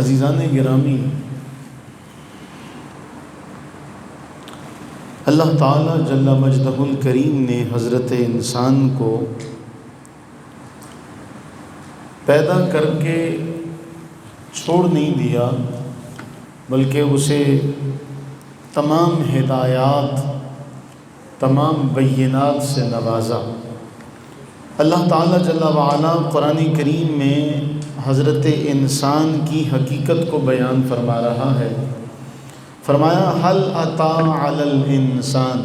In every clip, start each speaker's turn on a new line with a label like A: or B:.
A: عزیزان گرامی، اللہ تعالیٰ جل مجدہ الکریم نے حضرت انسان کو پیدا کر کے چھوڑ نہیں دیا، بلکہ اسے تمام ہدایات، تمام بینات سے نوازا۔ اللہ تعالیٰ جل وعلا قرآن کریم میں حضرت انسان کی حقیقت کو بیان فرما رہا ہے۔ فرمایا هل أتى على الإنسان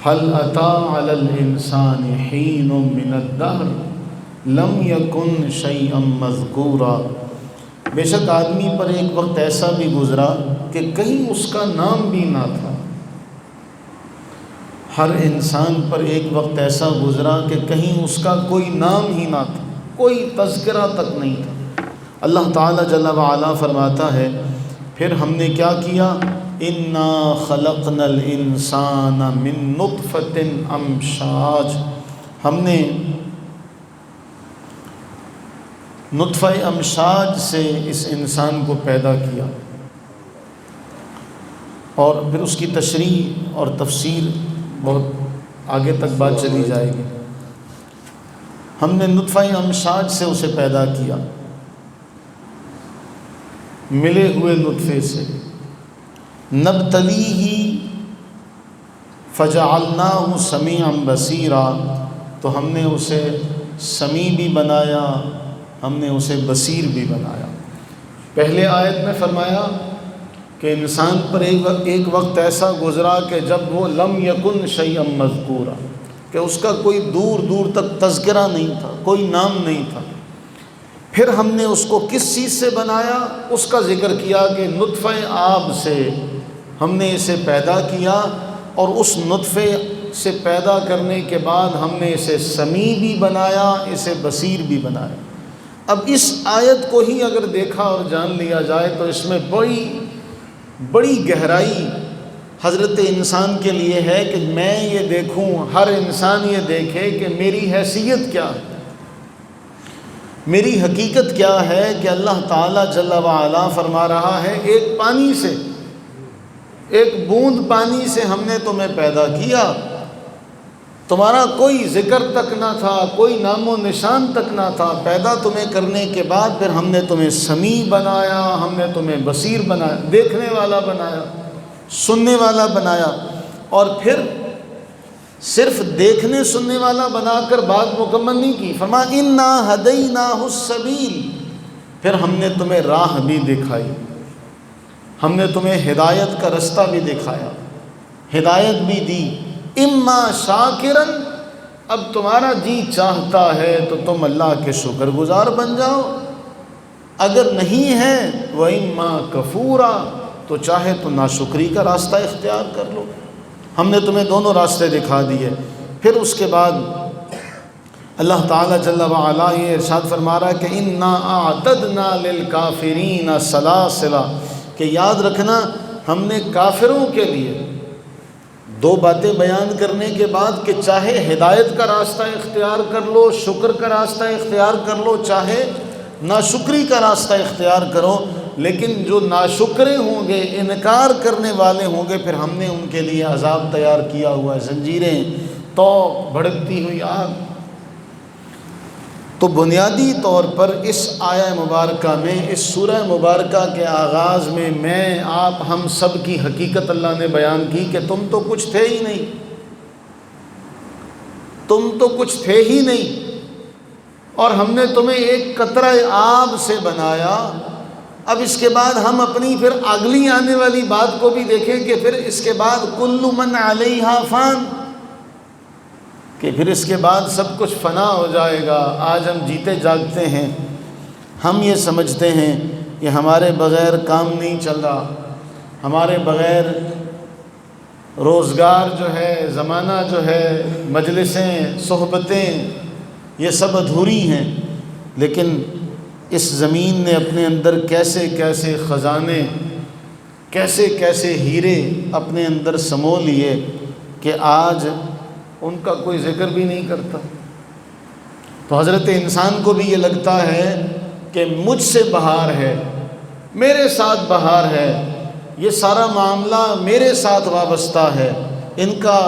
A: هل أتى على الإنسان حين من الدهر لم يكن شيئا مذكورا۔ بے شک آدمی پر ایک وقت ایسا بھی گزرا کہ کہیں اس کا نام بھی نہ تھا۔ ہر انسان پر ایک وقت ایسا گزرا کہ کہیں اس کا کوئی نام ہی نہ تھا، کوئی تذکرہ تک نہیں تھا۔ اللہ تعالیٰ جل وعلا فرماتا ہے پھر ہم نے کیا کیا، انا خلقنا الانسان من نطفۃ امشاج، ہم نے نطفہ امشاج سے اس انسان کو پیدا کیا۔ اور پھر اس کی تشریح اور تفسیر بہت آگے تک بات چلی جائے گی۔ ہم نے نطفہ امشاج سے اسے پیدا کیا، ملے ہوئے نطفے سے، نبتلیہ فجعلناہ سمیعا بصیرا، تو ہم نے اسے سمیع بھی بنایا، ہم نے اسے بصیر بھی بنایا۔ پہلے آیت میں فرمایا کہ انسان پر ایک وقت ایسا گزرا کہ جب وہ لم یکن شیئا مذکورا، کہ اس کا کوئی دور دور تک تذکرہ نہیں تھا، کوئی نام نہیں تھا۔ پھر ہم نے اس کو کس چیز سے بنایا، اس کا ذکر کیا کہ نطفہ آب سے ہم نے اسے پیدا کیا، اور اس نطفے سے پیدا کرنے کے بعد ہم نے اسے سمیع بھی بنایا، اسے بصیر بھی بنایا۔ اب اس آیت کو ہی اگر دیکھا اور جان لیا جائے تو اس میں بڑی گہرائی حضرت انسان کے لیے ہے کہ میں یہ دیکھوں، ہر انسان یہ دیکھے کہ میری حیثیت کیا ہے، میری حقیقت کیا ہے، کہ اللہ تعالیٰ جل وعلا فرما رہا ہے ایک پانی سے، ایک بوند پانی سے ہم نے تمہیں پیدا کیا، تمہارا کوئی ذکر تک نہ تھا، کوئی نام و نشان تک نہ تھا۔ پیدا تمہیں کرنے کے بعد پھر ہم نے تمہیں سمیع بنایا، ہم نے تمہیں بصیر بنایا، دیکھنے والا بنایا، سننے والا بنایا، اور پھر صرف دیکھنے سننے والا بنا کر بات مکمل نہیں کی، فرمایا انا ہدیناہ السبیل، پھر ہم نے تمہیں راہ بھی دکھائی، ہم نے تمہیں ہدایت کا رستہ بھی دکھایا، ہدایت بھی دی۔ اما شاکرن، اب تمہارا جی چاہتا ہے تو تم اللہ کے شکر گزار بن جاؤ، اگر نہیں ہے وَإِمَّا كَفُورًا، تو چاہے تو ناشکری کا راستہ اختیار کر لو۔ ہم نے تمہیں دونوں راستے دکھا دیے۔ پھر اس کے بعد اللہ تعالیٰ جل وعلا یہ ارشاد فرما رہا ہے کہ اِنَّا أَعْتَدْنَا لِلْكَافِرِينَ سَلَاسِلَ، کہ یاد رکھنا ہم نے کافروں کے لیے دو باتیں بیان کرنے کے بعد کہ چاہے ہدایت کا راستہ اختیار کر لو، شکر کا راستہ اختیار کر لو، چاہے ناشکری کا راستہ اختیار کرو، لیکن جو ناشکرے ہوں گے، انکار کرنے والے ہوں گے، پھر ہم نے ان کے لیے عذاب تیار کیا ہوا ہے، زنجیریں، توق، بھڑکتی ہوئی آگ۔ تو بنیادی طور پر اس آیہ مبارکہ میں، اس سورہ مبارکہ کے آغاز میں آپ ہم سب کی حقیقت اللہ نے بیان کی کہ تم تو کچھ تھے ہی نہیں، تم تو کچھ تھے ہی نہیں، اور ہم نے تمہیں ایک قطرہ آب سے بنایا۔ اب اس کے بعد ہم اپنی پھر اگلی آنے والی بات کو بھی دیکھیں کہ پھر اس کے بعد کل من علیہا فان، کہ پھر اس کے بعد سب کچھ فنا ہو جائے گا۔ آج ہم جیتے جاگتے ہیں، ہم یہ سمجھتے ہیں کہ ہمارے بغیر کام نہیں چل رہا، ہمارے بغیر روزگار جو ہے، زمانہ جو ہے، مجلسیں، صحبتیں، یہ سب ادھوری ہیں۔ لیکن اس زمین نے اپنے اندر کیسے کیسے خزانے، کیسے کیسے ہیرے اپنے اندر سمو لیے کہ آج ان کا کوئی ذکر بھی نہیں کرتا۔ تو حضرت انسان کو بھی یہ لگتا ہے کہ مجھ سے بہار ہے، میرے ساتھ بہار ہے، یہ سارا معاملہ میرے ساتھ وابستہ ہے، ان کا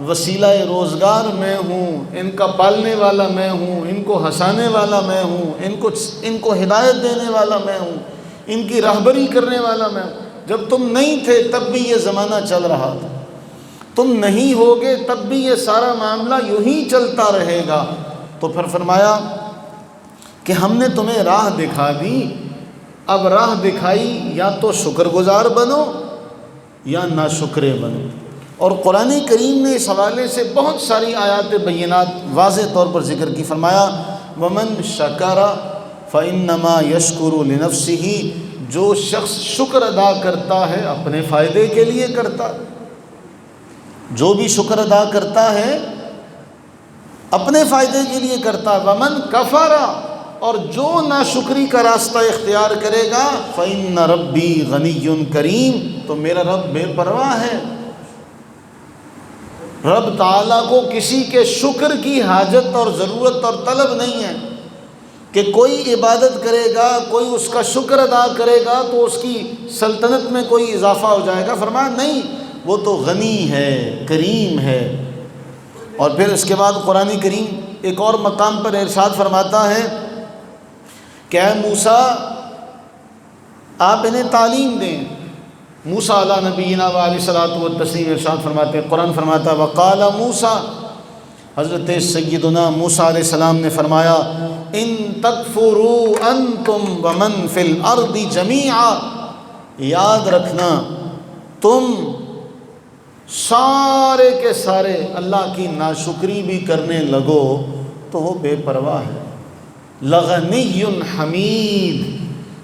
A: وسیلہ روزگار میں ہوں، ان کا پالنے والا میں ہوں، ان کو ہنسانے والا میں ہوں، ان کو ہدایت دینے والا میں ہوں، ان کی رہبری کرنے والا میں ہوں۔ جب تم نہیں تھے تب بھی یہ زمانہ چل رہا تھا، تم نہیں ہوگے تب بھی یہ سارا معاملہ یوں ہی چلتا رہے گا۔ تو پھر فرمایا کہ ہم نے تمہیں راہ دکھا دی، اب راہ دکھائی، یا تو شکر گزار بنو یا ناشکرے بنو۔ اور قرآن کریم نے اس حوالے سے بہت ساری آیات بینات واضح طور پر ذکر کی۔ فرمایا وَمَن شَكَرَ فَإِنَّمَا يَشْكُرُ لِنَفْسِهِ، جو شخص شکر ادا کرتا ہے اپنے فائدے کے لیے کرتا ہے، جو بھی شکر ادا کرتا ہے اپنے فائدے کے لیے کرتا ہے۔ وَمَن كَفَرَ، اور جو ناشکری کا راستہ اختیار کرے گا، فَإِنَّ رَبِّي غَنِيٌّ كَرِيمٌ، تو میرا رب بے پرواہ ہے۔ رب تعالیٰ کو کسی کے شکر کی حاجت اور ضرورت اور طلب نہیں ہے کہ کوئی عبادت کرے گا، کوئی اس کا شکر ادا کرے گا تو اس کی سلطنت میں کوئی اضافہ ہو جائے گا۔ فرمایا نہیں، وہ تو غنی ہے، کریم ہے۔ اور پھر اس کے بعد قرآن کریم ایک اور مقام پر ارشاد فرماتا ہے کہ اے موسیٰ، آپ انہیں تعلیم دیں۔ موسیٰ علیہ نبینا وعلیہ الصلوۃ والتسلیم ارشاد فرماتے ہیں، قرآن فرماتا ہے وقال موسیٰ، حضرت سیدنا موسیٰ علیہ السلام نے فرمایا ان تکفروا انتم ومن فی الارض جمیعا، یاد رکھنا تم سارے کے سارے اللہ کی ناشکری بھی کرنے لگو تو وہ بے پرواہ ہے۔ لغنی حمید،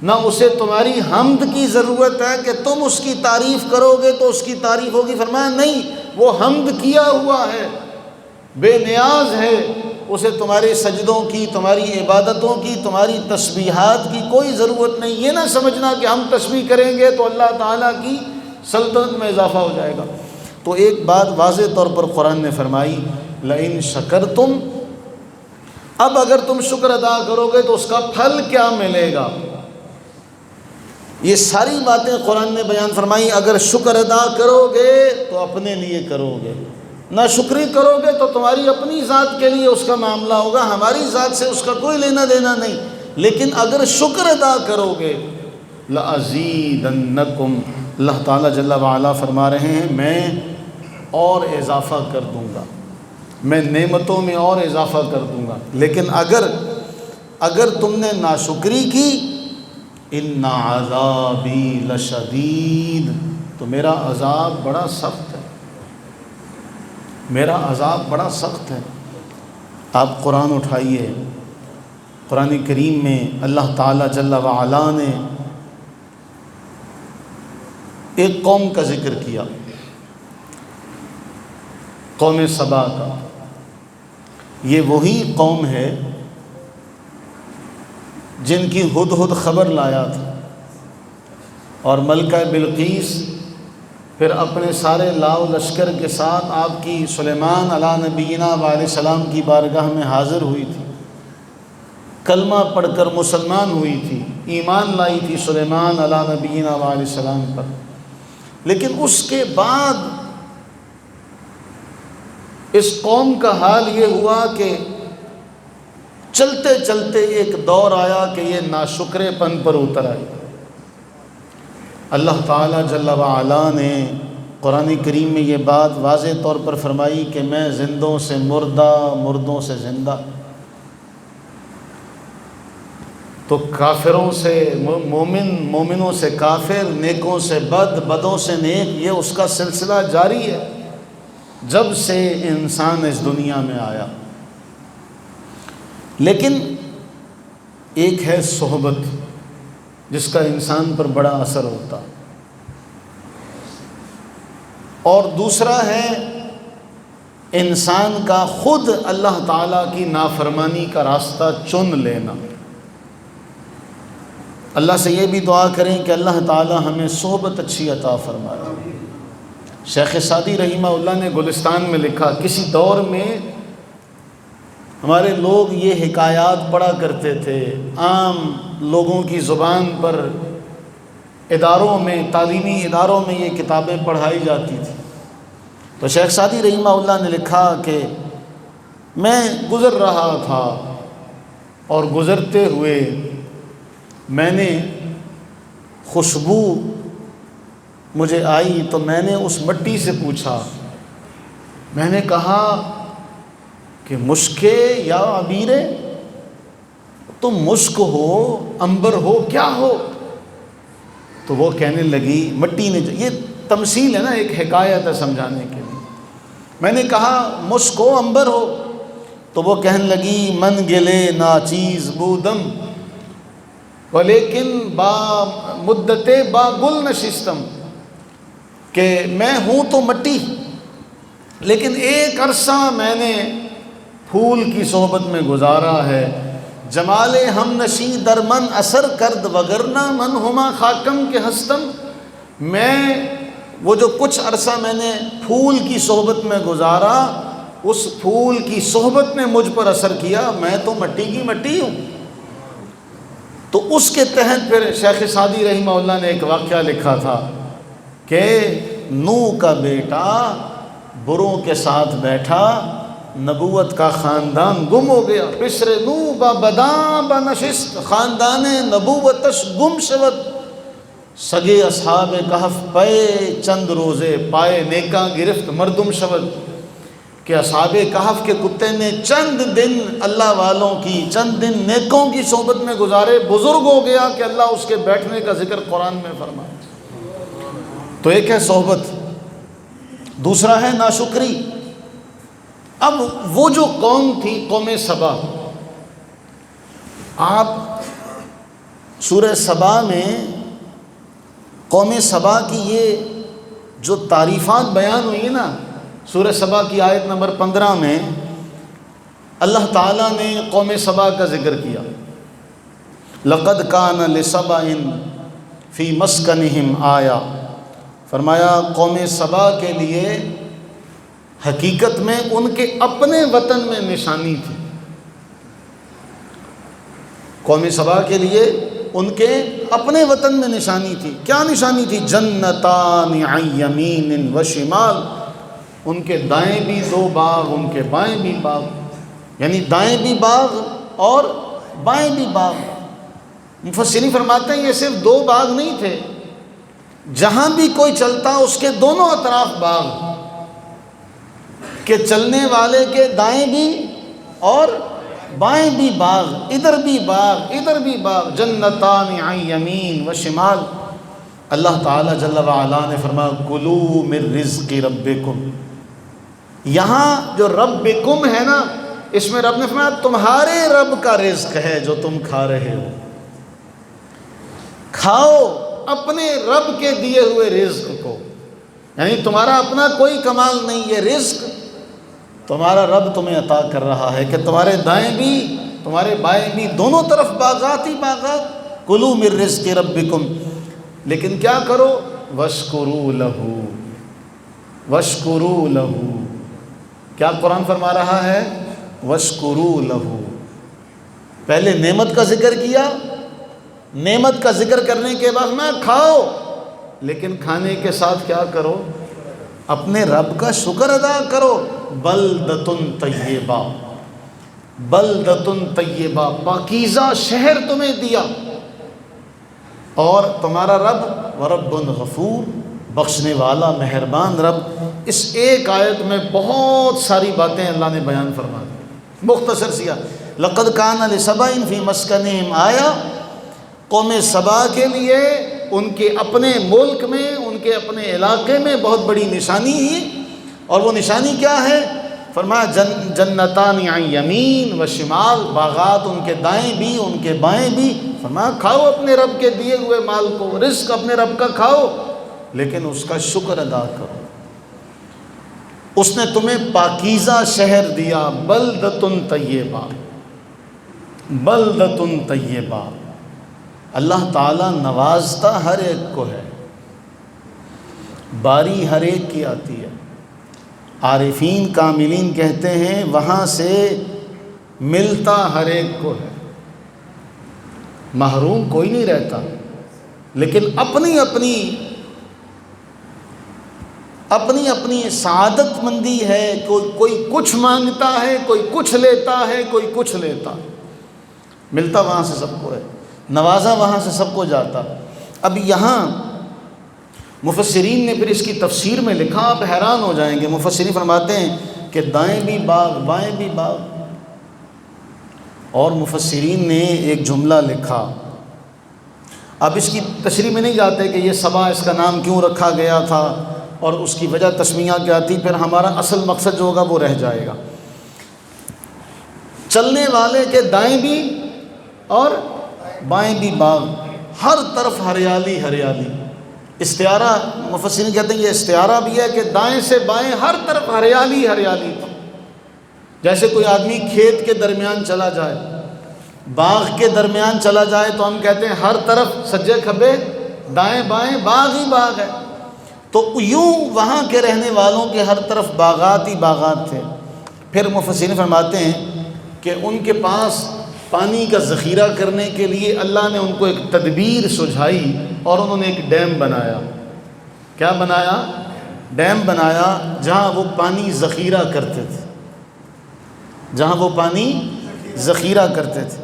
A: نہ اسے تمہاری حمد کی ضرورت ہے کہ تم اس کی تعریف کرو گے تو اس کی تعریف ہوگی۔ فرمایا نہیں، وہ حمد کیا ہوا ہے، بے نیاز ہے، اسے تمہارے سجدوں کی، تمہاری عبادتوں کی، تمہاری تسبیحات کی کوئی ضرورت نہیں۔ یہ نہ سمجھنا کہ ہم تسبیح کریں گے تو اللہ تعالیٰ کی سلطنت میں اضافہ ہو جائے گا۔ تو ایک بات واضح طور پر قرآن نے فرمائی لئن شکرتم، اب اگر تم شکر ادا کرو گے تو اس کا پھل کیا ملے گا۔ یہ ساری باتیں قرآن نے بیان فرمائی۔ اگر شکر ادا کرو گے تو اپنے لیے کرو گے، ناشکری کرو گے تو تمہاری اپنی ذات کے لیے اس کا معاملہ ہوگا، ہماری ذات سے اس کا کوئی لینا دینا نہیں۔ لیکن اگر شکر ادا کرو گے لَأَزِيدَنَّكُمْ، اللہ تعالیٰ جل وعلا فرما رہے ہیں میں اور اضافہ کر دوں گا، میں نعمتوں میں اور اضافہ کر دوں گا۔ لیکن اگر تم نے ناشکری کی ان عذابی لشدید، تو میرا عذاب بڑا سخت ہے، میرا عذاب بڑا سخت ہے۔ آپ قرآن اٹھائیے، قرآن کریم میں اللہ تعالیٰ جل وعلا نے ایک قوم کا ذکر کیا، قوم سبا کا۔ یہ وہی قوم ہے جن کی ہدہد خبر لایا تھا، اور ملکہ بلقیس پھر اپنے سارے لاؤ لشکر کے ساتھ آپ کی سلیمان علیہ نبینا وعلیہ السلام کی بارگاہ میں حاضر ہوئی تھی، کلمہ پڑھ کر مسلمان ہوئی تھی، ایمان لائی تھی سلیمان علیہ نبینا وعلیہ السلام پر۔ لیکن اس کے بعد اس قوم کا حال یہ ہوا کہ چلتے چلتے ایک دور آیا کہ یہ ناشکرے پن پر اتر آئی۔ اللہ تعالیٰ جل وعلا نے قرآن کریم میں یہ بات واضح طور پر فرمائی کہ میں زندوں سے مردہ، مردوں سے زندہ۔ تو کافروں سے مومن، مومنوں سے کافر، نیکوں سے بد، بدوں سے نیک، یہ اس کا سلسلہ جاری ہے جب سے انسان اس دنیا میں آیا۔ لیکن ایک ہے صحبت جس کا انسان پر بڑا اثر ہوتا، اور دوسرا ہے انسان کا خود اللہ تعالیٰ کی نافرمانی کا راستہ چن لینا۔ اللہ سے یہ بھی دعا کریں کہ اللہ تعالیٰ ہمیں صحبت اچھی عطا فرمائے۔ شیخ سعدی رحمہ اللہ نے گلستان میں لکھا، کسی دور میں ہمارے لوگ یہ حکایات پڑھا کرتے تھے، عام لوگوں کی زبان پر اداروں میں، تعلیمی اداروں میں یہ کتابیں پڑھائی جاتی تھیں۔ تو شیخ سعدی رحمہ اللہ نے لکھا کہ میں گزر رہا تھا اور گزرتے ہوئے میں نے خوشبو مجھے آئی تو میں نے اس مٹی سے پوچھا، میں نے کہا کہ مشکے یا عبیرے، تم مشک ہو، عنبر ہو، کیا ہو؟ تو وہ کہنے لگی، مٹی نے، یہ تمثیل ہے نا، ایک حکایت ہے سمجھانے کے لیے، میں نے کہا مشک ہو، عنبر ہو؟ تو وہ کہنے لگی، من گلے ناچیز بودم ولیکن با مدت با گل نشستم، کہ میں ہوں تو مٹی لیکن ایک عرصہ میں نے پھول کی صحبت میں گزارا ہے، جمال ہم نشی در من اثر کرد وگرنہ من ہما خاکم کے ہستم، میں وہ جو کچھ عرصہ میں نے پھول کی صحبت میں گزارا، اس پھول کی صحبت نے مجھ پر اثر کیا، میں تو مٹی کی مٹی ہوں۔ تو اس کے تحت پھر شیخ سعدی رحمہ اللہ نے ایک واقعہ لکھا تھا کہ نوح کا بیٹا بروں کے ساتھ بیٹھا، نبوت کا خاندان گم ہو گیا، پسر نو با بداں با نشست، خاندان نبوتش گم شود، سگے اصحاب کہف پے چند روزے، پائے نیکاں گرفت مردم شود، کہ اصحاب کہف کے کتے نے چند دن اللہ والوں کی، چند دن نیکوں کی صحبت میں گزارے، بزرگ ہو گیا کہ اللہ اس کے بیٹھنے کا ذکر قرآن میں فرمائے۔ تو ایک ہے صحبت، دوسرا ہے ناشکری۔ اب وہ جو قوم تھی، قوم سبا، آپ سورہ سبا میں قوم سبا کی یہ جو تعریفات بیان ہوئی نا، سورہ سبا کی آیت نمبر 15 میں اللہ تعالیٰ نے قوم سبا کا ذکر کیا، لَقَدْ كَانَ لِسَبَإٍ فِي مَسْكَنِهِمْ آیَةٌ، فرمایا قوم سبا کے لیے حقیقت میں ان کے اپنے وطن میں نشانی تھی۔ قوم سبا کے لیے ان کے اپنے وطن میں نشانی تھی۔ کیا نشانی تھی؟ جنتان عن یمین و شمال، ان کے دائیں بھی دو باغ، ان کے بائیں بھی باغ، یعنی دائیں بھی باغ اور بائیں بھی باغ۔ مفسرین فرماتے ہیں یہ صرف دو باغ نہیں تھے، جہاں بھی کوئی چلتا اس کے دونوں اطراف باغ، کہ چلنے والے کے دائیں بھی اور بائیں بھی باغ، ادھر بھی باغ ادھر بھی باغ، جنتان عن یمین و شمال۔ اللہ تعالیٰ جل وعلا نے فرمایا کلوا من رزق ربکم، یہاں جو ربکم ہے نا، اس میں رب نے فرمایا تمہارے رب کا رزق ہے جو تم کھا رہے ہو، کھاؤ اپنے رب کے دیے ہوئے رزق کو، یعنی تمہارا اپنا کوئی کمال نہیں، یہ رزق تمہارا رب تمہیں عطا کر رہا ہے کہ تمہارے دائیں بھی تمہارے بائیں بھی دونوں طرف باغات ہی باغات۔ کلوا من رزق ربکم، لیکن کیا کرو؟ واشکروا لہ، واشکروا لہ، کیا قرآن فرما رہا ہے؟ واشکروا لہ۔ پہلے نعمت کا ذکر کیا، نعمت کا ذکر کرنے کے بعد میں کھاؤ، لیکن کھانے کے ساتھ کیا کرو؟ اپنے رب کا شکر ادا کرو۔ بلدۃ طیبہ، بلدۃ طیبہ، پاکیزہ شہر تمہیں دیا، اور تمہارا رب ورب غفور، بخشنے والا مہربان رب۔ اس ایک آیت میں بہت ساری باتیں اللہ نے بیان فرما دی، مختصر سیا۔ لقد کان لسبإ فی مسکنہم آیہ، قوم سبا کے لیے ان کے اپنے ملک میں، ان کے اپنے علاقے میں بہت بڑی نشانی ہی، اور وہ نشانی کیا ہے؟ فرمایا جنتان عن یمین و شمال، باغات ان کے دائیں بھی ان کے بائیں بھی۔ فرمایا کھاؤ اپنے رب کے دیے ہوئے مال کو، رزق اپنے رب کا کھاؤ، لیکن اس کا شکر ادا کرو۔ اس نے تمہیں پاکیزہ شہر دیا، بلدۃ طیبہ، بلدۃ طیبہ۔ اللہ تعالیٰ نوازتا ہر ایک کو ہے، باری ہر ایک کی آتی ہے۔ عارفین کاملین کہتے ہیں وہاں سے ملتا ہر ایک کو ہے، محروم کوئی نہیں رہتا، لیکن اپنی اپنی سعادت مندی ہے، کوئی کچھ مانگتا ہے، کوئی کچھ لیتا ہے، کوئی کچھ لیتا، ملتا وہاں سے سب کو ہے، نوازا وہاں سے سب کو جاتا۔ اب یہاں مفسرین نے پھر اس کی تفسیر میں لکھا، آپ حیران ہو جائیں گے۔ مفسرین فرماتے ہیں کہ دائیں بھی باغ بائیں بھی باغ، اور مفسرین نے ایک جملہ لکھا۔ اب اس کی تشریح میں نہیں جاتے کہ یہ سبا اس کا نام کیوں رکھا گیا تھا اور اس کی وجہ تسمیہ کیا تھی، پھر ہمارا اصل مقصد جو ہوگا وہ رہ جائے گا۔ چلنے والے کے دائیں بھی اور بائیں بھی باغ، ہر طرف ہریالی ہریالی۔ استعارہ مفسرین کہتے ہیں یہ استعارہ بھی ہے کہ دائیں سے بائیں ہر طرف ہریالی ہریالی تھی۔ جیسے کوئی آدمی کھیت کے درمیان چلا جائے، باغ کے درمیان چلا جائے، تو ہم کہتے ہیں ہر طرف سجے کھبے دائیں بائیں باغ ہی باغ ہے۔ تو یوں وہاں کے رہنے والوں کے ہر طرف باغات ہی باغات تھے۔ پھر مفسرین فرماتے ہیں کہ ان کے پاس پانی کا ذخیرہ کرنے کے لیے اللہ نے ان کو ایک تدبیر سجھائی اور انہوں نے ایک ڈیم بنایا۔ کیا بنایا؟ ڈیم بنایا، جہاں وہ پانی ذخیرہ کرتے تھے، جہاں وہ پانی ذخیرہ کرتے تھے۔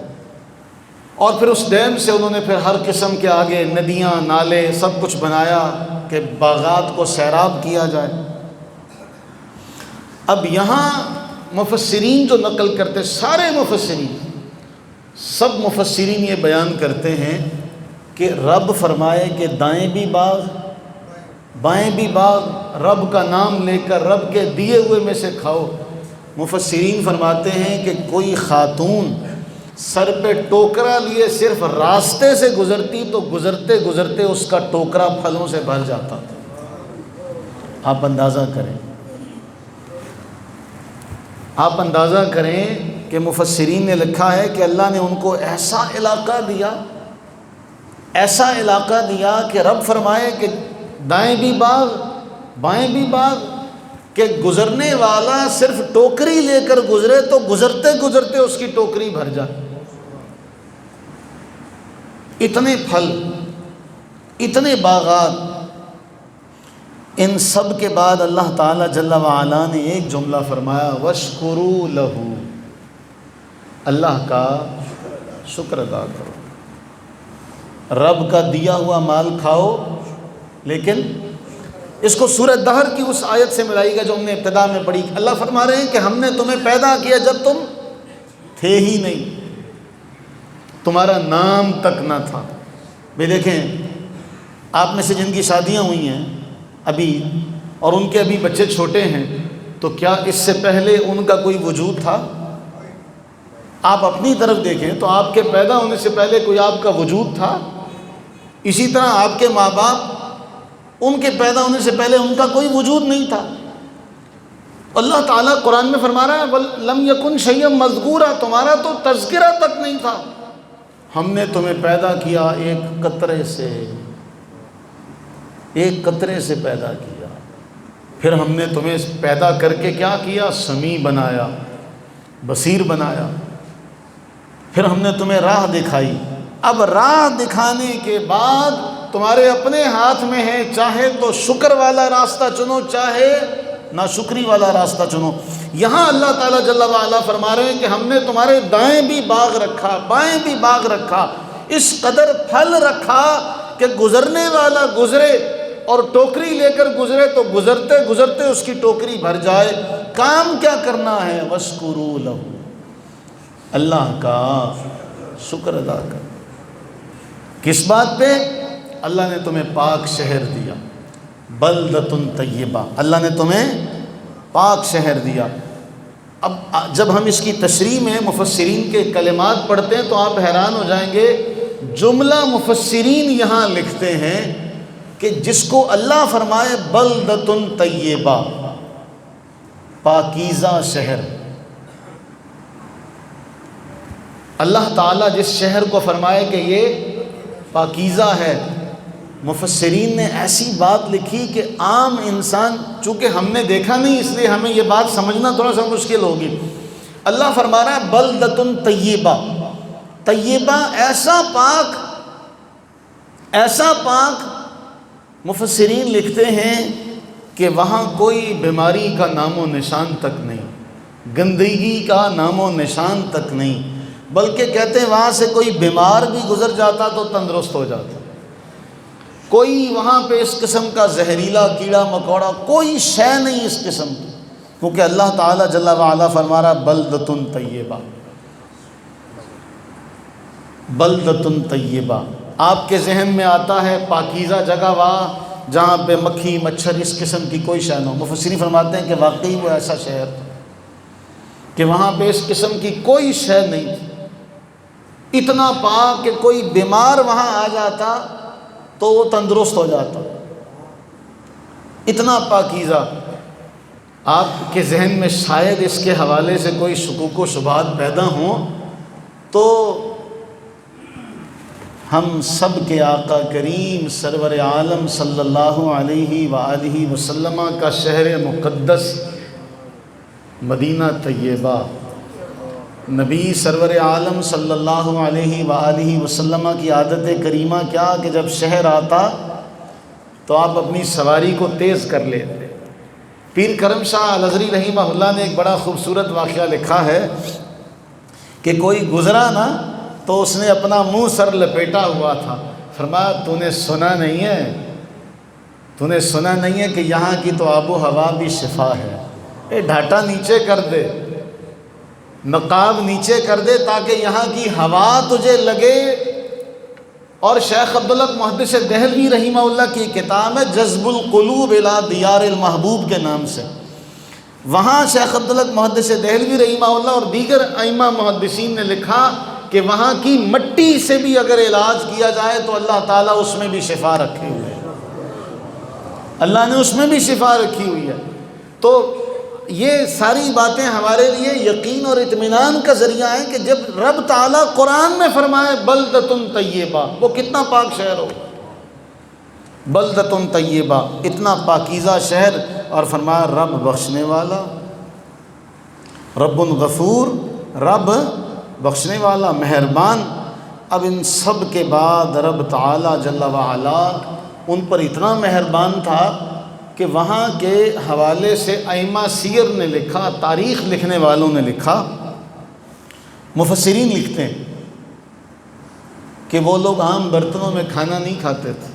A: اور پھر اس ڈیم سے انہوں نے پھر ہر قسم کے آگے ندیاں نالے سب کچھ بنایا کہ باغات کو سیراب کیا جائے۔ اب یہاں مفسرین جو نقل کرتے، سارے مفسرین، سب مفسرین یہ بیان کرتے ہیں کہ رب فرمائے کہ دائیں بھی باغ بائیں بھی باغ، رب کا نام لے کر رب کے دیے ہوئے میں سے کھاؤ۔ مفسرین فرماتے ہیں کہ کوئی خاتون سر پہ ٹوکرا لیے صرف راستے سے گزرتی تو گزرتے گزرتے اس کا ٹوکرا پھلوں سے بھر جاتا تھا۔ آپ اندازہ کریں، آپ اندازہ کریں کہ مفسرین نے لکھا ہے کہ اللہ نے ان کو ایسا علاقہ دیا کہ رب فرمائے کہ دائیں بھی باغ بائیں بھی باغ، کہ گزرنے والا صرف ٹوکری لے کر گزرے تو گزرتے گزرتے اس کی ٹوکری بھر جائے۔ اتنے پھل، اتنے باغات، ان سب کے بعد اللہ تعالیٰ جل وعلا نے ایک جملہ فرمایا، وَاشْكُرُوا لَهُ، اللہ کا شکر ادا کرو۔ رب کا دیا ہوا مال کھاؤ، لیکن اس کو سورہ دہر کی اس آیت سے ملائے گا جو ہم نے ابتدا میں پڑھی۔ اللہ فرما رہے ہیں کہ ہم نے تمہیں پیدا کیا جب تم تھے ہی نہیں، تمہارا نام تک نہ تھا۔ بھی دیکھیں، آپ میں سے جن کی شادیاں ہوئی ہیں ابھی اور ان کے ابھی بچے چھوٹے ہیں، تو کیا اس سے پہلے ان کا کوئی وجود تھا؟ آپ اپنی طرف دیکھیں تو آپ کے پیدا ہونے سے پہلے کوئی آپ کا وجود تھا؟ اسی طرح آپ کے ماں باپ، ان کے پیدا ہونے سے پہلے ان کا کوئی وجود نہیں تھا۔ اللہ تعالیٰ قرآن میں فرما رہا ہے وَلَمْ يَكُنْ شَيْئًا مَذْكُورًا، تمہارا تو تذکرہ تک نہیں تھا۔ ہم نے تمہیں پیدا کیا ایک قطرے سے، ایک قطرے سے پیدا کیا، پھر ہم نے تمہیں پیدا کر کے کیا کیا؟ سمیع بنایا، بصیر بنایا، پھر ہم نے تمہیں راہ دکھائی۔ اب راہ دکھانے کے بعد تمہارے اپنے ہاتھ میں ہے، چاہے تو شکر والا راستہ چنو، چاہے ناشکری والا راستہ چنو۔ یہاں اللہ تعالیٰ جل وعلا فرما رہے ہیں کہ ہم نے تمہارے دائیں بھی باغ رکھا، بائیں بھی باغ رکھا، اس قدر پھل رکھا کہ گزرنے والا گزرے اور ٹوکری لے کر گزرے تو گزرتے گزرتے اس کی ٹوکری بھر جائے۔ کام کیا کرنا ہے؟ وَاشْكُرُوا لَهُ، اللہ کا شکر ادا کر۔ کس بات پہ؟ اللہ نے تمہیں پاک شہر دیا، بلدۃ طیبہ، اللہ نے تمہیں پاک شہر دیا۔ اب جب ہم اس کی تشریح میں مفسرین کے کلمات پڑھتے ہیں تو آپ حیران ہو جائیں گے، جملہ مفسرین یہاں لکھتے ہیں کہ جس کو اللہ فرمائے بلدۃ طیبہ، پاکیزہ شہر، اللہ تعالیٰ جس شہر کو فرمائے کہ یہ پاکیزہ ہے، مفسرین نے ایسی بات لکھی کہ عام انسان، چونکہ ہم نے دیکھا نہیں اس لیے ہمیں یہ بات سمجھنا تھوڑا سا مشکل ہوگی، اللہ فرما رہا ہے بلدۃ طیبہ، طیبہ ایسا پاک، مفسرین لکھتے ہیں کہ وہاں کوئی بیماری کا نام و نشان تک نہیں، گندگی کا نام و نشان تک نہیں، بلکہ کہتے ہیں وہاں سے کوئی بیمار بھی گزر جاتا تو تندرست ہو جاتا، کوئی وہاں پہ اس قسم کا زہریلا کیڑا مکوڑا کوئی شے نہیں اس قسم کی، کیونکہ اللہ تعالیٰ جل وعلا فرما رہا بلدۃ طیبہ، بلدۃ طیبہ۔ آپ کے ذہن میں آتا ہے پاکیزہ جگہ وہاں جہاں پہ مکھی مچھر اس قسم کی کوئی شے نہ ہو، مفسرین فرماتے ہیں کہ واقعی وہ ایسا شہر تھا کہ وہاں پہ اس قسم کی کوئی شے نہیں تھی، اتنا پاک کہ کوئی بیمار وہاں آ جاتا تو وہ تندرست ہو جاتا، اتنا پاکیزہ۔ آپ کے ذہن میں شاید اس کے حوالے سے کوئی شکوک و شبہات پیدا ہوں تو ہم سب کے آقا کریم سرور عالم صلی اللہ علیہ وآلہ وسلم کا شہر مقدس مدینہ طیبہ، نبی سرور عالم صلی اللہ علیہ وآلہ وسلم کی عادت کریمہ کیا کہ جب شہر آتا تو آپ اپنی سواری کو تیز کر لیتے۔ پیر کرم شاہ الازہری رحمہ اللہ نے ایک بڑا خوبصورت واقعہ لکھا ہے کہ کوئی گزرا نا تو اس نے اپنا منہ سر لپیٹا ہوا تھا، فرمایا تو نے سنا نہیں ہے کہ یہاں کی تو آب و ہوا بھی شفا ہے، اے ڈھاٹا نیچے کر دے، نقاب نیچے کر دے تاکہ یہاں کی ہوا تجھے لگے۔ اور شیخ عبداللہ محدث دہلوی رحمہ اللہ کی کتاب ہے جذب القلوب الی دیار المحبوب کے نام سے، وہاں شیخ عبداللہ محدث دہلوی رحمہ اللہ اور دیگر ائمہ محدثین نے لکھا کہ وہاں کی مٹی سے بھی اگر علاج کیا جائے تو اللہ تعالیٰ اس میں بھی شفا رکھے ہوئے ہے، اللہ نے اس میں بھی شفا رکھی ہوئی ہے۔ تو یہ ساری باتیں ہمارے لیے یقین اور اطمینان کا ذریعہ ہیں کہ جب رب تعالیٰ قرآن میں فرمائے بلدۃ طیبہ، وہ کتنا پاک شہر ہو، بلدۃ طیبہ، اتنا پاکیزہ شہر، اور فرمایا رب بخشنے والا، رب غفور، رب بخشنے والا، مہربان۔ اب ان سب کے بعد رب تعالیٰ جل وعلا ان پر اتنا مہربان تھا کہ وہاں کے حوالے سے ائمہ سیر نے لکھا، تاریخ لکھنے والوں نے لکھا، مفسرین لکھتے ہیں کہ وہ لوگ عام برتنوں میں کھانا نہیں کھاتے تھے،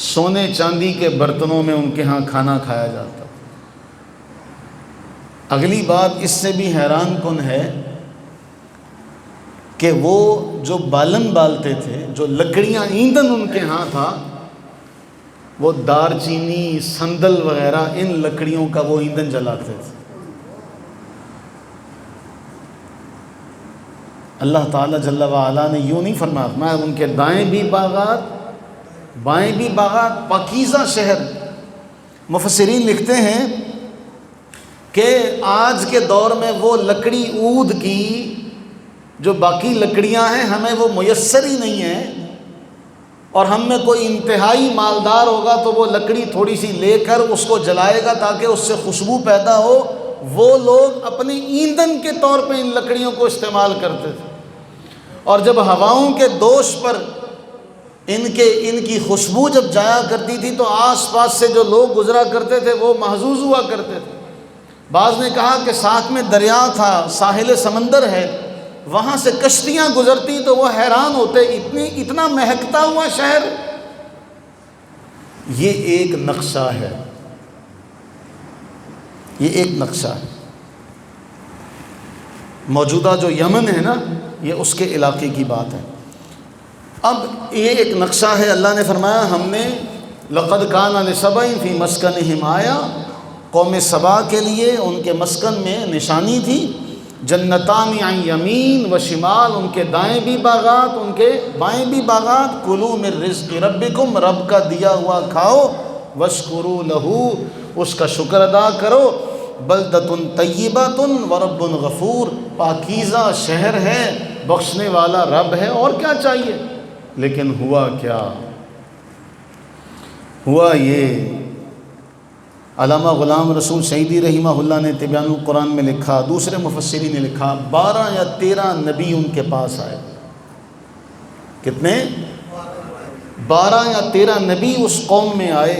A: سونے چاندی کے برتنوں میں ان کے ہاں کھانا کھایا جاتا۔ اگلی بات اس سے بھی حیران کن ہے کہ وہ جو بالن بالتے تھے، جو لکڑیاں ایندھن ان کے ہاں تھا، وہ دار چینی، سندل وغیرہ ان لکڑیوں کا وہ ایندھن جلاتے تھے۔ اللہ تعالیٰ جل وعلا نے یوں نہیں فرمایا ان کے دائیں بھی باغات بائیں بھی باغات، پاکیزہ شہر۔ مفسرین لکھتے ہیں کہ آج کے دور میں وہ لکڑی عود کی جو باقی لکڑیاں ہیں ہمیں وہ میسر ہی نہیں ہیں، اور ہم میں کوئی انتہائی مالدار ہوگا تو وہ لکڑی تھوڑی سی لے کر اس کو جلائے گا تاکہ اس سے خوشبو پیدا ہو، وہ لوگ اپنے ایندھن کے طور پہ ان لکڑیوں کو استعمال کرتے تھے، اور جب ہواؤں کے دوش پر ان کی خوشبو جب جایا کرتی تھی تو آس پاس سے جو لوگ گزرا کرتے تھے وہ محظوظ ہوا کرتے تھے۔ بعض نے کہا کہ ساتھ میں دریا تھا، ساحل سمندر ہے، وہاں سے کشتیاں گزرتی تو وہ حیران ہوتے، اتنا مہکتا ہوا شہر۔ یہ ایک نقشہ ہے، یہ ایک نقشہ ہے۔ موجودہ جو یمن ہے نا، یہ اس کے علاقے کی بات ہے۔ اب یہ ایک نقشہ ہے، اللہ نے فرمایا ہم نے لقد کان لسبع فی مسکنہم آیا، قوم سبا کے لیے ان کے مسکن میں نشانی تھی، جنتان عن یمین و شمال، ان کے دائیں بھی باغات ان کے بائیں بھی باغات، کلوا من رزق ربکم، رب کا دیا ہوا کھاؤ، واشکروا لہ، اس کا شکر ادا کرو، بلدۃ طیبۃ ورب غفور، پاکیزہ شہر ہے، بخشنے والا رب ہے، اور کیا چاہیے؟ لیکن ہوا کیا؟ ہوا یہ علامہ غلام رسول سعیدی رحمہ اللہ نے تبیان القرآن میں لکھا، دوسرے مفسرین نے لکھا 12 یا 13 نبی ان کے پاس آئے۔ کتنے؟ 12 یا 13 نبی اس قوم میں آئے،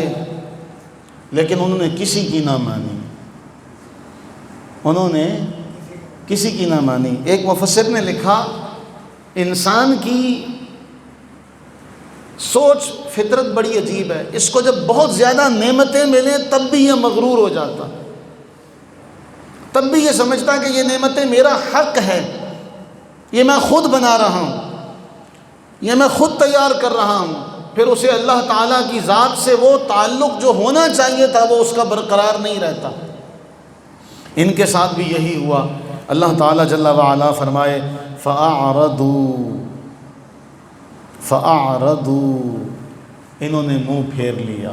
A: لیکن انہوں نے کسی کی نہ مانی، انہوں نے کسی کی نہ مانی۔ ایک مفسر نے لکھا انسان کی سوچ فطرت بڑی عجیب ہے، اس کو جب بہت زیادہ نعمتیں ملیں تب بھی یہ مغرور ہو جاتا، تب بھی یہ سمجھتا کہ یہ نعمتیں میرا حق ہے، یہ میں خود بنا رہا ہوں، یہ میں خود تیار کر رہا ہوں، پھر اسے اللہ تعالیٰ کی ذات سے وہ تعلق جو ہونا چاہیے تھا وہ اس کا برقرار نہیں رہتا۔ ان کے ساتھ بھی یہی ہوا۔ اللہ تعالیٰ جل وعلا فرمائے فَأَعْرَضُوا انہوں نے منہ پھیر لیا،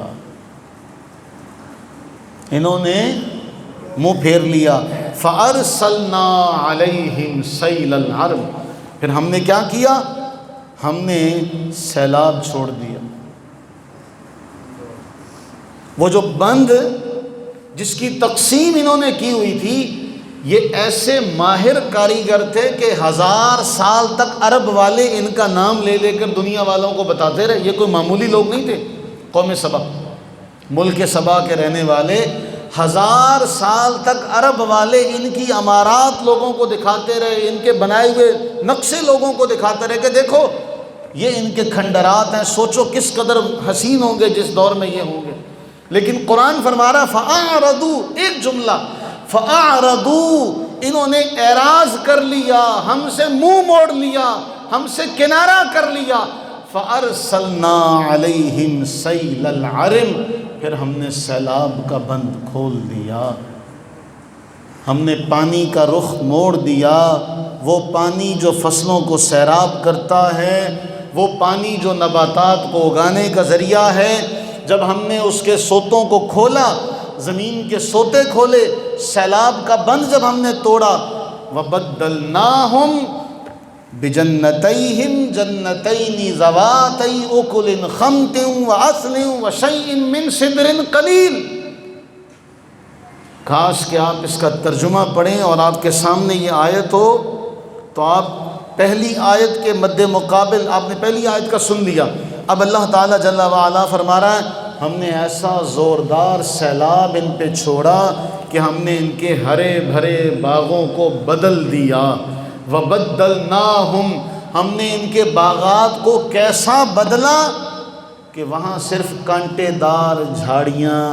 A: انہوں نے منہ پھیر لیا۔ فَأَرْسَلْنَا عَلَيْهِمْ سَيْلَ الْعَرْمِ پھر ہم نے کیا کیا؟ ہم نے سیلاب چھوڑ دیا۔ وہ جو بند جس کی تقسیم انہوں نے کی ہوئی تھی، یہ ایسے ماہر کاریگر تھے کہ 1000 سال تک عرب والے ان کا نام لے لے کر دنیا والوں کو بتاتے رہے۔ یہ کوئی معمولی لوگ نہیں تھے۔ قوم سبا، ملک سبا کے رہنے والے 1000 سال تک عرب والے ان کی عمارات لوگوں کو دکھاتے رہے، ان کے بنائے ہوئے نقشے لوگوں کو دکھاتے رہے کہ دیکھو یہ ان کے کھنڈرات ہیں، سوچو کس قدر حسین ہوں گے جس دور میں یہ ہوں گے۔ لیکن قرآن فرما رہا فَأَعْرَضُوا، ایک جملہ فَأَعْرَضُوا انہوں نے اعراض کر لیا، ہم سے منہ موڑ لیا، ہم سے کنارہ کر لیا۔ فَأَرْسَلْنَا عَلَيْهِمْ سَيْلَ الْعَرِمِ پھر ہم نے سیلاب کا بند کھول دیا، ہم نے پانی کا رخ موڑ دیا۔ وہ پانی جو فصلوں کو سیراب کرتا ہے، وہ پانی جو نباتات کو اگانے کا ذریعہ ہے، جب ہم نے اس کے سوتوں کو کھولا، زمین کے سوتے کھولے، سیلاب کا بند جب ہم نے توڑا، وَبَدَّلْنَاهُمْ بِجَنَّتَيْهِمْ جَنَّتَيْنِ ذَوَاتَيْ أُكُلٍ خَمْطٍ وَعَسْلٍ وَشَيْءٍ مِّن سِدْرٍ قَلِيلٍ۔ کاش کہ آپ اس کا ترجمہ پڑھیں اور آپ کے سامنے یہ آیت ہو تو آپ پہلی آیت کے مد مقابل، آپ نے پہلی آیت کا سن لیا، اب اللہ تعالیٰ جل وعلا فرما رہا ہے ہم نے ایسا زوردار سیلاب ان پہ چھوڑا کہ ہم نے ان کے ہرے بھرے باغوں کو بدل دیا۔ وَبَدَّلْنَاهُمْ ہم نے ان کے باغات کو کیسا بدلا کہ وہاں صرف کانٹے دار جھاڑیاں،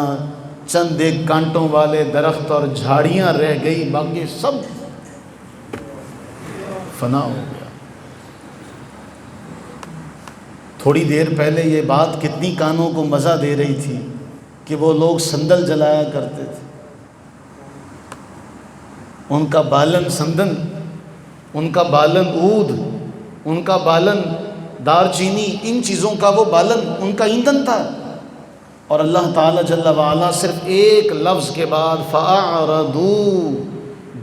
A: چند ایک کانٹوں والے درخت اور جھاڑیاں رہ گئی، باقی سب فنا ہو گیا۔ تھوڑی دیر پہلے یہ بات کتنی کانوں کو مزہ دے رہی تھی کہ وہ لوگ سندل جلایا کرتے تھے، ان کا بالن سندن، ان کا بالن عود، ان کا بالن دار چینی، ان چیزوں کا وہ بالن ان کا ایندھن تھا۔ اور اللہ تعالیٰ جل وعلا صرف ایک لفظ کے بعد فَأَعْرَضُوا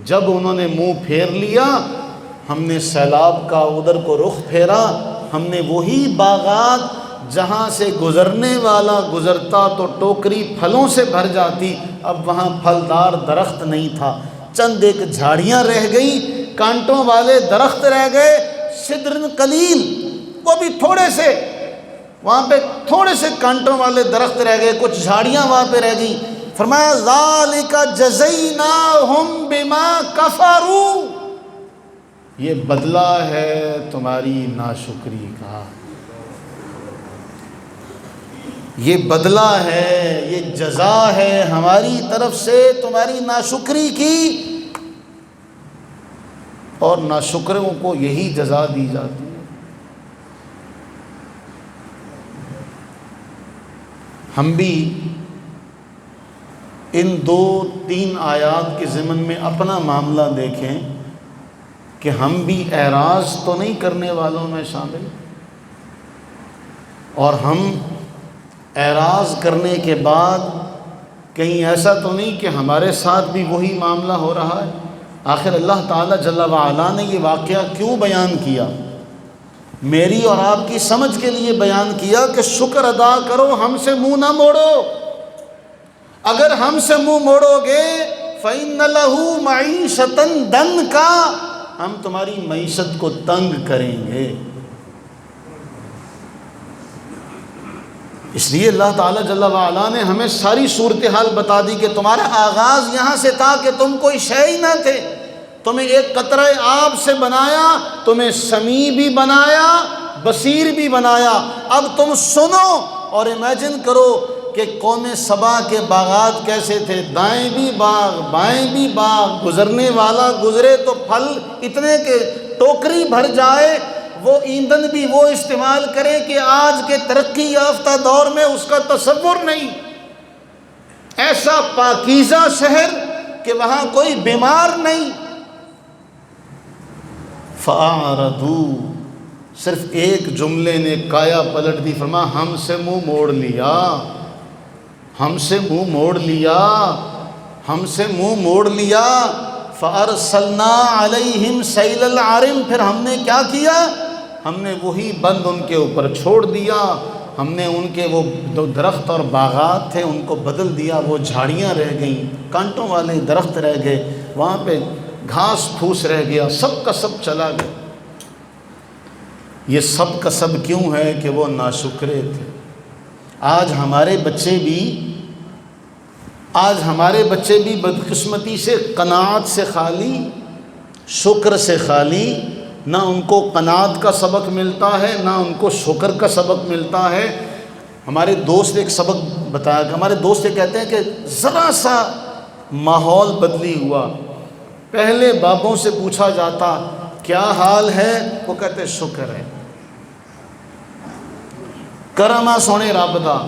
A: جب انہوں نے منہ پھیر لیا، ہم نے سیلاب کا ادھر کو رخ پھیرا، ہم نے وہی باغات جہاں سے گزرنے والا گزرتا تو ٹوکری پھلوں سے بھر جاتی، اب وہاں پھلدار درخت نہیں تھا، چند ایک جھاڑیاں رہ گئی، کانٹوں والے درخت رہ گئے، سدر قلیل، وہ بھی تھوڑے سے، وہاں پہ تھوڑے سے کانٹوں والے درخت رہ گئے، کچھ جھاڑیاں وہاں پہ رہ گئی۔ فرمایا ذالک جزیناہم بما کفروا یہ بدلہ ہے تمہاری ناشکری کا، یہ بدلہ ہے، یہ جزا ہے ہماری طرف سے تمہاری ناشکری کی، اور ناشکروں کو یہی جزا دی جاتی ہے۔ ہم بھی ان 2-3 آیات کے ضمن میں اپنا معاملہ دیکھیں کہ ہم بھی اعراض تو نہیں کرنے والوں میں شامل، اور ہم اعراض کرنے کے بعد کہیں ایسا تو نہیں کہ ہمارے ساتھ بھی وہی معاملہ ہو رہا ہے۔ آخر اللہ تعالیٰ جل وعلا نے یہ واقعہ کیوں بیان کیا؟ میری اور آپ کی سمجھ کے لیے بیان کیا کہ شکر ادا کرو، ہم سے منہ نہ موڑو۔ اگر ہم سے منہ موڑو گے فَإِنَّ لَهُ مَعِيشَةً ضَنْكَ، ہم تمہاری معیشت کو تنگ کریں گے۔ اس لیے اللہ تعالیٰ جل وعلا نے ہمیں ساری صورتحال بتا دی کہ تمہارا آغاز یہاں سے تھا کہ تم کوئی شے ہی نہ تھے، تمہیں ایک قطرہ آب سے بنایا، تمہیں سمیع بھی بنایا، بصیر بھی بنایا۔ اب تم سنو اور امیجن کرو کہ قوم سبا کے باغات کیسے تھے، دائیں بھی باغ بائیں بھی باغ، گزرنے والا گزرے تو پھل اتنے کہ ٹوکری بھر جائے، وہ ایندھن بھی وہ استعمال کرے کہ آج کے ترقی یافتہ دور میں اس کا تصور نہیں۔ ایسا پاکیزہ شہر کہ وہاں کوئی بیمار نہیں۔ فَأَعْرَضُوا، صرف ایک جملے نے کایا پلٹ دی، فرمایا ہم سے منہ موڑ لیا، ہم سے منہ موڑ لیا، ہم سے منہ موڑ لیا۔ فَأَرْسَلْنَا عَلَيْهِمْ سَيْلَ الْعَرِمِ، پھر ہم نے کیا کیا، ہم نے وہی بند ان کے اوپر چھوڑ دیا، ہم نے ان کے وہ درخت اور باغات تھے ان کو بدل دیا، وہ جھاڑیاں رہ گئیں، کانٹوں والے درخت رہ گئے، وہاں پہ گھاس پھوس رہ گیا، سب کا سب چلا گیا۔ یہ سب کا سب کیوں ہے کہ وہ ناشکرے تھے۔ آج ہمارے بچے بھی بدقسمتی سے قناعت سے خالی، شکر سے خالی، نہ ان کو قناعت کا سبق ملتا ہے نہ ان کو شکر کا سبق ملتا ہے۔ ہمارے دوست ایک سبق بتایا کہ ہمارے دوست یہ کہتے ہیں کہ ذرا سا ماحول بدلی ہوا، پہلے بابوں سے پوچھا جاتا کیا حال ہے، وہ کہتے شکر ہے، کرما سونے رب دا،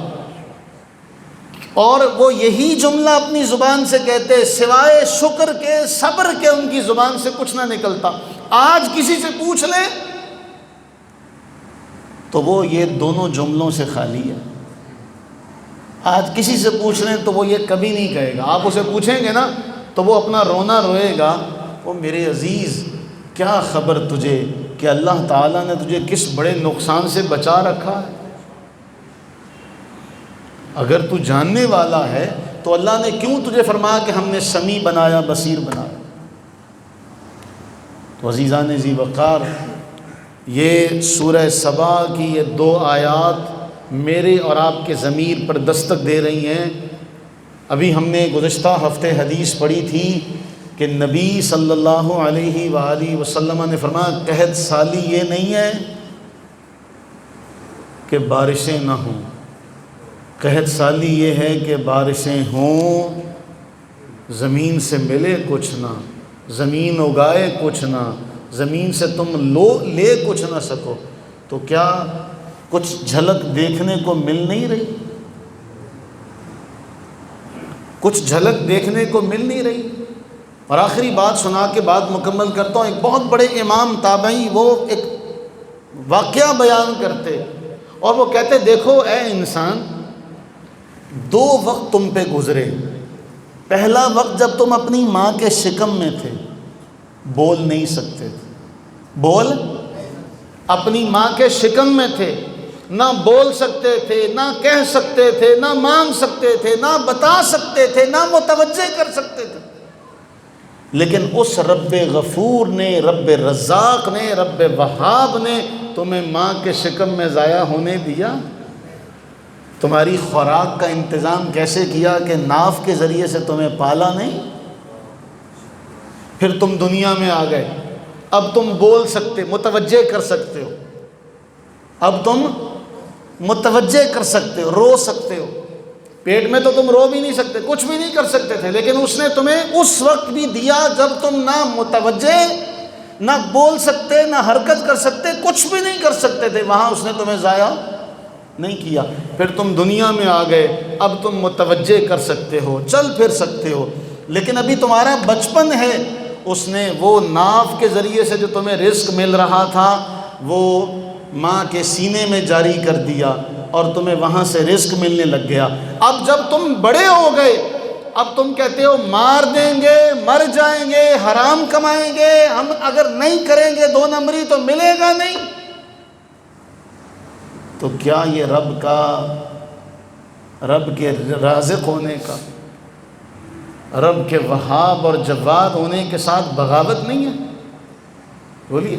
A: اور وہ یہی جملہ اپنی زبان سے کہتے، سوائے شکر کے صبر کے ان کی زبان سے کچھ نہ نکلتا۔ آج کسی سے پوچھ لیں تو وہ یہ دونوں جملوں سے خالی ہے۔ آج کسی سے پوچھ لیں تو وہ یہ کبھی نہیں کہے گا۔ آپ اسے پوچھیں گے نا تو وہ اپنا رونا روئے گا، وہ میرے عزیز کیا خبر تجھے کہ اللہ تعالیٰ نے تجھے کس بڑے نقصان سے بچا رکھا ہے۔ اگر تو جاننے والا ہے تو اللہ نے کیوں تجھے فرمایا کہ ہم نے سمیع بنایا، بصیر بنایا۔ تو عزیزان ذی وقار، یہ سورہ سبا کی یہ 2 آیات میرے اور آپ کے ضمیر پر دستک دے رہی ہیں۔ ابھی ہم نے گزشتہ ہفتے حدیث پڑھی تھی کہ نبی صلی اللہ علیہ وآلہ وسلم نے فرمایا قحط سالی یہ نہیں ہے کہ بارشیں نہ ہوں، قحط سالی یہ ہے کہ بارشیں ہوں، زمین سے ملے کچھ نہ، زمین اگائے کچھ نہ، زمین سے تم لے کچھ نہ سکو۔ تو کیا کچھ جھلک دیکھنے کو مل نہیں رہی؟ کچھ جھلک دیکھنے کو مل نہیں رہی؟ اور آخری بات سنا کے بعد مکمل کرتا ہوں۔ ایک بہت بڑے امام تابعی وہ ایک واقعہ بیان کرتے اور وہ کہتے دیکھو اے انسان، 2 وقت تم پہ گزرے۔ پہلا وقت جب تم اپنی ماں کے شکم میں تھے، بول نہیں سکتے تھے، اپنی ماں کے شکم میں تھے، نہ بول سکتے تھے، نہ کہہ سکتے تھے، نہ مانگ سکتے تھے، نہ بتا سکتے تھے، نہ متوجہ کر سکتے تھے۔ لیکن اس رب غفور نے، رب رزاق نے، رب وہاب نے تمہیں ماں کے شکم میں ضائع ہونے دیا؟ تمہاری خوراک کا انتظام کیسے کیا کہ ناف کے ذریعے سے تمہیں پالا نہیں؟ پھر تم دنیا میں آ گئے، اب تم بول سکتے، متوجہ کر سکتے ہو، اب تم متوجہ کر سکتے ہو، رو سکتے ہو۔ پیٹ میں تو تم رو بھی نہیں سکتے، کچھ بھی نہیں کر سکتے تھے، لیکن اس نے تمہیں اس وقت بھی دیا جب تم نہ متوجہ، نہ بول سکتے، نہ حرکت کر سکتے، کچھ بھی نہیں کر سکتے تھے، وہاں اس نے تمہیں ضائع نہیں کیا۔ پھر تم دنیا میں آ گئے، اب تم متوجہ کر سکتے ہو، چل پھر سکتے ہو، لیکن ابھی تمہارا بچپن ہے، اس نے وہ ناف کے ذریعے سے جو تمہیں رزق مل رہا تھا وہ ماں کے سینے میں جاری کر دیا اور تمہیں وہاں سے رزق ملنے لگ گیا۔ اب جب تم بڑے ہو گئے، اب تم کہتے ہو مار دیں گے، مر جائیں گے، حرام کمائیں گے، ہم اگر نہیں کریں گے 2 نمبری تو ملے گا نہیں۔ تو کیا یہ رب کے رازق ہونے کا، رب کے وہاب اور جواد ہونے کے ساتھ بغاوت نہیں ہے؟ بولیے،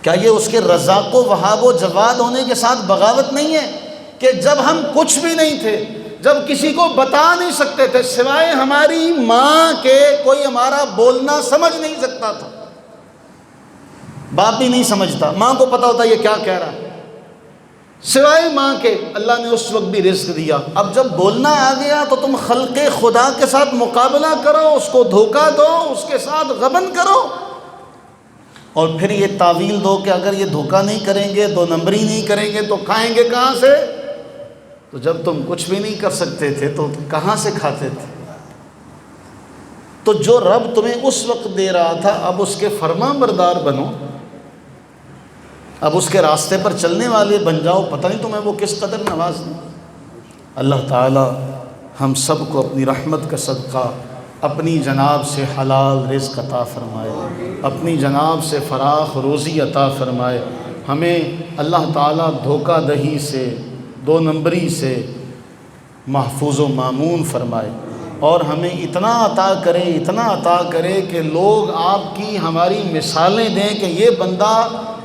A: کیا یہ اس کے رزاق و وہاب و جواد ہونے کے ساتھ بغاوت نہیں ہے کہ جب ہم کچھ بھی نہیں تھے، جب کسی کو بتا نہیں سکتے تھے سوائے ہماری ماں کے، کوئی ہمارا بولنا سمجھ نہیں سکتا تھا، باپ بھی نہیں سمجھتا، ماں کو پتا ہوتا یہ کیا کہہ رہا ہے، سوائے ماں کے اللہ نے اس وقت بھی رزق دیا۔ اب جب بولنا آ گیا تو تم خلق خدا کے ساتھ مقابلہ کرو، اس کو دھوکہ دو، اس کے ساتھ غبن کرو، اور پھر یہ تعویل دو کہ اگر یہ دھوکہ نہیں کریں گے، دو نمبری نہیں کریں گے تو کھائیں گے کہاں سے؟ تو جب تم کچھ بھی نہیں کر سکتے تھے تو کہاں سے کھاتے تھے؟ تو جو رب تمہیں اس وقت دے رہا تھا اب اس کے فرما بردار بنو، اب اس کے راستے پر چلنے والے بن جاؤ، پتہ نہیں تمہیں وہ کس قدر نواز دیں۔ اللہ تعالی ہم سب کو اپنی رحمت کا صدقہ اپنی جناب سے حلال رزق عطا فرمائے، اپنی جناب سے فراخ روزی عطا فرمائے، ہمیں اللہ تعالیٰ دھوکہ دہی سے، دو نمبری سے محفوظ و مامون فرمائے، اور ہمیں اتنا عطا کرے کہ لوگ آپ کی ہماری مثالیں دیں کہ یہ بندہ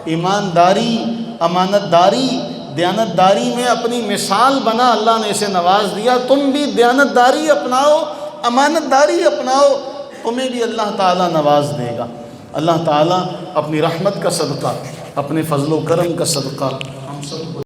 A: ایمانداری، امانت داری، دیانت داری میں اپنی مثال بنا، اللہ نے اسے نواز دیا، تم بھی دیانت داری اپناؤ، امانت داری اپناؤ، تمہیں بھی اللہ تعالیٰ نواز دے گا۔ اللہ تعالیٰ اپنی رحمت کا صدقہ، اپنے فضل و کرم کا صدقہ ہم سب کو